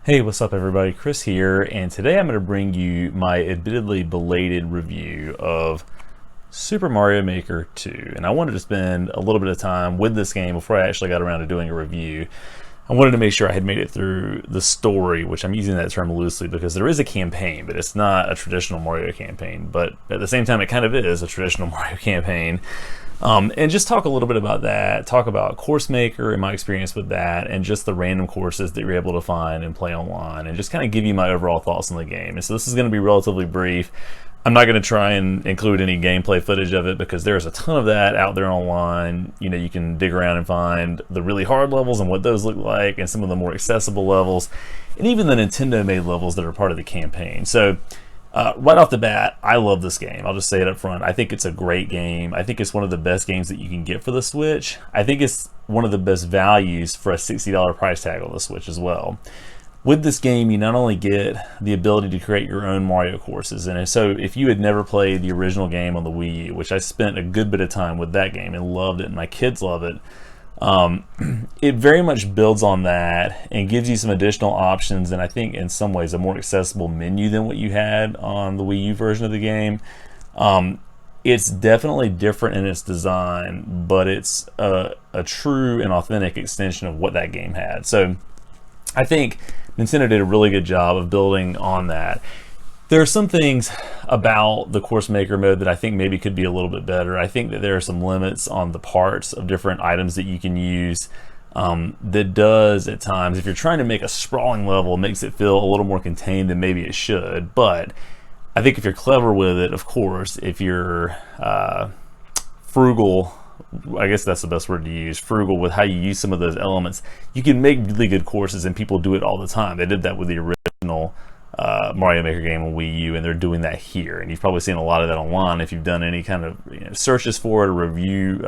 Hey, what's up everybody? Chris here, and today I'm going to bring you my admittedly belated review of Super Mario Maker 2. And I wanted to spend a little bit of time with this game before I actually got around to doing a review. I wanted to make sure I had made it through the story, which I'm using that term loosely because there is a campaign, but it's not a traditional Mario campaign. But at the same time, it kind of is a traditional Mario campaign. And just talk a little bit about that, talk about Course Maker and my experience with that, and just the random courses that you're able to find and play online, and just kind of give you my overall thoughts on the game. And so this is going to be relatively brief. I'm not going to try and include any gameplay footage of it because there's a ton of that out there online. You know, you can dig around and find the really hard levels and what those look like, and some of the more accessible levels, and even the Nintendo-made levels that are part of the campaign. So right off the bat, I love this game. I'll just say it up front. I think it's a great game. I think it's one of the best games that you can get for the Switch. I think it's one of the best values for a $60 price tag on the Switch as well. With this game, you not only get the ability to create your own Mario courses, and so if you had never played the original game on the Wii U, which I spent a good bit of time with that game and loved it, and my kids love it, it very much builds on that and gives you some additional options, and I think in some ways a more accessible menu than what you had on the Wii U version of the game. It's definitely different in its design, but it's a true and authentic extension of what that game had. So I think Nintendo did a really good job of building on that. There are some things about the Course Maker mode that I think maybe could be a little bit better. I think that there are some limits on the parts of different items that you can use. That does, at times, if you're trying to make a sprawling level, makes it feel a little more contained than maybe it should. But I think if you're clever with it, of course, if you're frugal, I guess that's the best word to use, frugal with how you use some of those elements, you can make really good courses, and people do it all the time. They did that with the original Mario Maker game on Wii U, and they're doing that here, and you've probably seen a lot of that online if you've done any kind of searches for it or review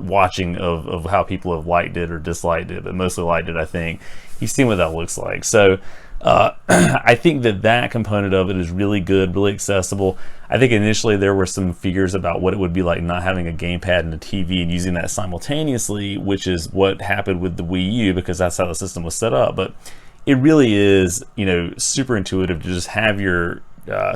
watching of how people have liked it or disliked it, but mostly liked it. I think you've seen what that looks like. So I think that component of it is really good, really accessible. I think initially there were some fears about what it would be like not having a gamepad and a TV and using that simultaneously, which is what happened with the Wii U because that's how the system was set up. But it really is, super intuitive to just have your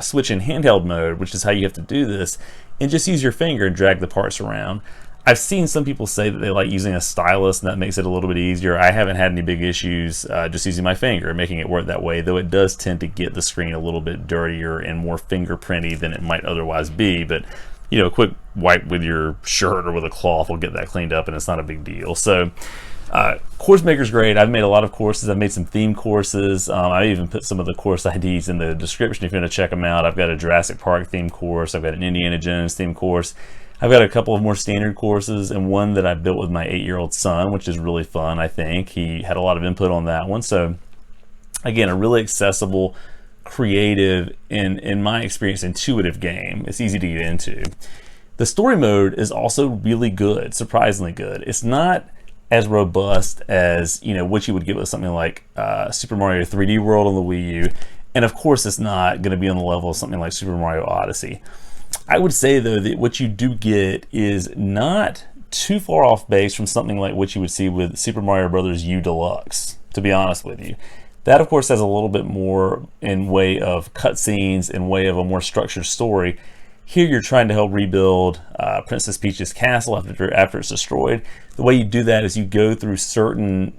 Switch in handheld mode, which is how you have to do this, and just use your finger and drag the parts around. I've seen some people say that they like using a stylus and that makes it a little bit easier. I haven't had any big issues just using my finger and making it work that way, though it does tend to get the screen a little bit dirtier and more fingerprinty than it might otherwise be. But a quick wipe with your shirt or with a cloth will get that cleaned up, and it's not a big deal. So Course Maker's great. I've made a lot of courses. I've made some theme courses. I even put some of the course IDs in the description if you want to check them out. I've got a Jurassic Park theme course. I've got an Indiana Jones theme course. I've got a couple of more standard courses, and one that I built with my 8-year-old son, which is really fun, I think. He had a lot of input on that one. So again, a really accessible, creative, and in my experience, intuitive game. It's easy to get into. The story mode is also really good, surprisingly good. It's not as robust as what you would get with something like Super Mario 3D World on the Wii U, and of course it's not going to be on the level of something like Super Mario Odyssey. I would say though that what you do get is not too far off base from something like what you would see with Super Mario Bros. U Deluxe, to be honest with you. That of course has a little bit more in way of cutscenes, in way of a more structured story. Here you're trying to help rebuild Princess Peach's castle after it's destroyed. The way you do that is you go through a certain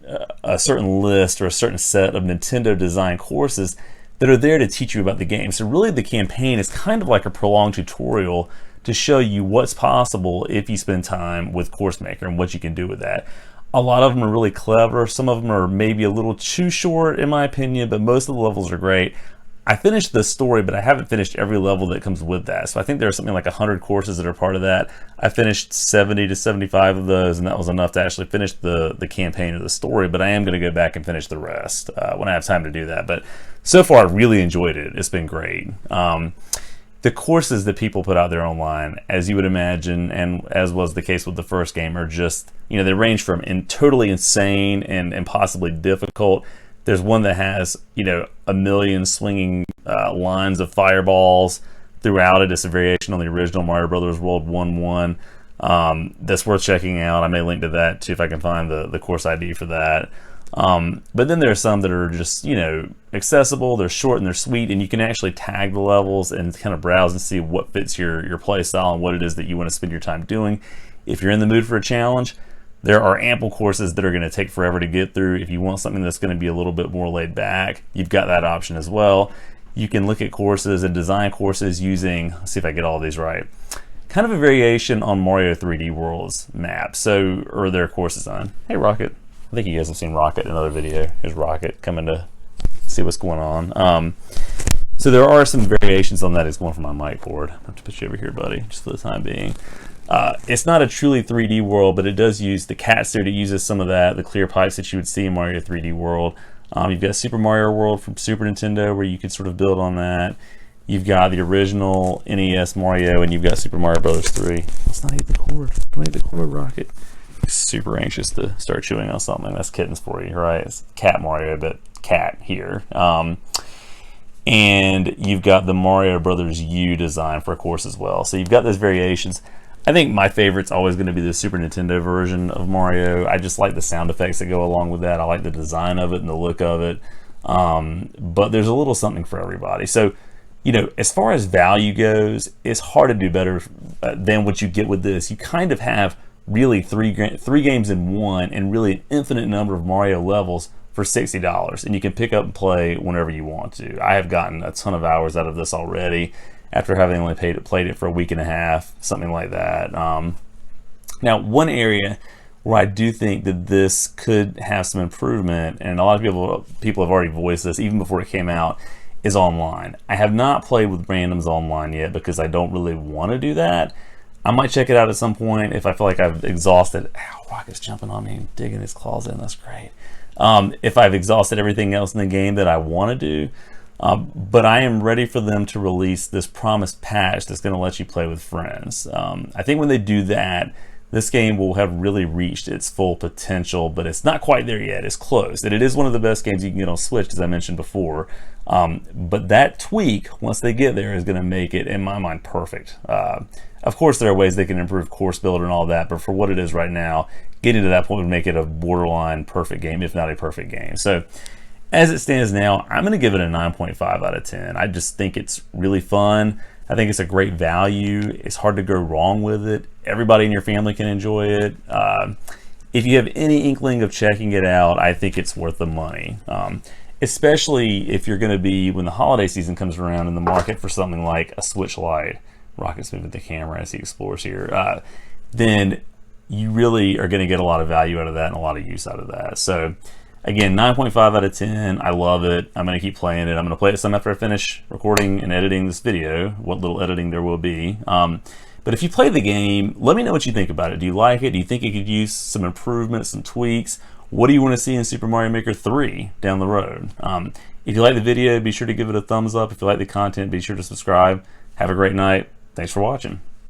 list or a certain set of Nintendo design courses that are there to teach you about the game. So really the campaign is kind of like a prolonged tutorial to show you what's possible if you spend time with Course Maker and what you can do with that. A lot of them are really clever. Some of them are maybe a little too short in my opinion, but most of the levels are great. I finished the story, but I haven't finished every level that comes with that. So I think there's something like 100 courses that are part of that. I finished 70 to 75 of those, and that was enough to actually finish the campaign or the story, but I am going to go back and finish the rest when I have time to do that. But so far, I've really enjoyed it. It's been great. The courses that people put out there online, as you would imagine, and as was the case with the first game, are just, they range from totally insane and possibly difficult. There's one that has, a million swinging lines of fireballs throughout it. It's a variation on the original Mario Brothers World 1-1. That's worth checking out. I may link to that too if I can find the course ID for that. But then there are some that are just, you know, accessible, they're short and they're sweet, and you can actually tag the levels and kind of browse and see what fits your play style and what it is that you want to spend your time doing. If you're in the mood for a challenge, there are ample courses that are going to take forever to get through. If you want something that's going to be a little bit more laid back, you've got that option as well. You can look at courses and design courses using, let's see if I get all these right, kind of a variation on Mario 3D World's map. So, or their course design. Hey, Rocket. I think you guys have seen Rocket in another video. Here's Rocket coming to see what's going on. So there are some variations on that. It's going for my mic cord. I have to put you over here, buddy, just for the time being. It's not a truly 3D world, but it does use the cat suit. It uses some of that, the clear pipes that you would see in Mario 3D World. You've got Super Mario World from Super Nintendo, where you can sort of build on that. You've got the original NES Mario, and you've got Super Mario Bros. 3. Let's not eat the cord. Don't eat the cord, Rocket. Super anxious to start chewing on something. That's kittens for you, right? It's cat Mario, but cat here. And you've got the Mario Brothers U design for a course as well. So you've got those variations. I think my favorite's always going to be the Super Nintendo version of Mario. I just like the sound effects that go along with that. I like the design of it and the look of it. But there's a little something for everybody. So, you know, as far as value goes, it's hard to do better than what you get with this. You kind of have really three games in one, and really an infinite number of Mario levels for $60, and you can pick up and play whenever you want to. I have gotten a ton of hours out of this already after having only played it for a week and a half, something like that. Now, one area where I do think that this could have some improvement, and a lot of people have already voiced this even before it came out, is online. I have not played with randoms online yet because I don't really want to do that. I might check it out at some point if I feel like I've exhausted. Ow, Rocket's jumping on me and digging his claws in. That's great. If I've exhausted everything else in the game that I want to do. But I am ready for them to release this promised patch that's going to let you play with friends. I think when they do that, this game will have really reached its full potential, but it's not quite there yet. It's close. And it is one of the best games you can get on Switch, as I mentioned before. But that tweak, once they get there, is going to make it, in my mind, perfect. Of course, there are ways they can improve course builder and all that, but for what it is right now, getting to that point would make it a borderline perfect game, if not a perfect game. So, as it stands now, I'm going to give it a 9.5 out of 10. I just think it's really fun. I think it's a great value. It's hard to go wrong with it. Everybody in your family can enjoy it. If you have any inkling of checking it out, I think it's worth the money. Especially if you're going to be, when the holiday season comes around, in the market for something like a Switch Lite. Rocket's moving the camera as he explores here. Then you really are going to get a lot of value out of that and a lot of use out of that. So, again, 9.5 out of 10. I love it. I'm going to keep playing it. I'm going to play it some after I finish recording and editing this video, what little editing there will be. But if you play the game, let me know what you think about it. Do you like it? Do you think it could use some improvements, some tweaks? What do you want to see in Super Mario Maker 3 down the road? If you like the video, be sure to give it a thumbs up. If you like the content, be sure to subscribe. Have a great night. Thanks for watching.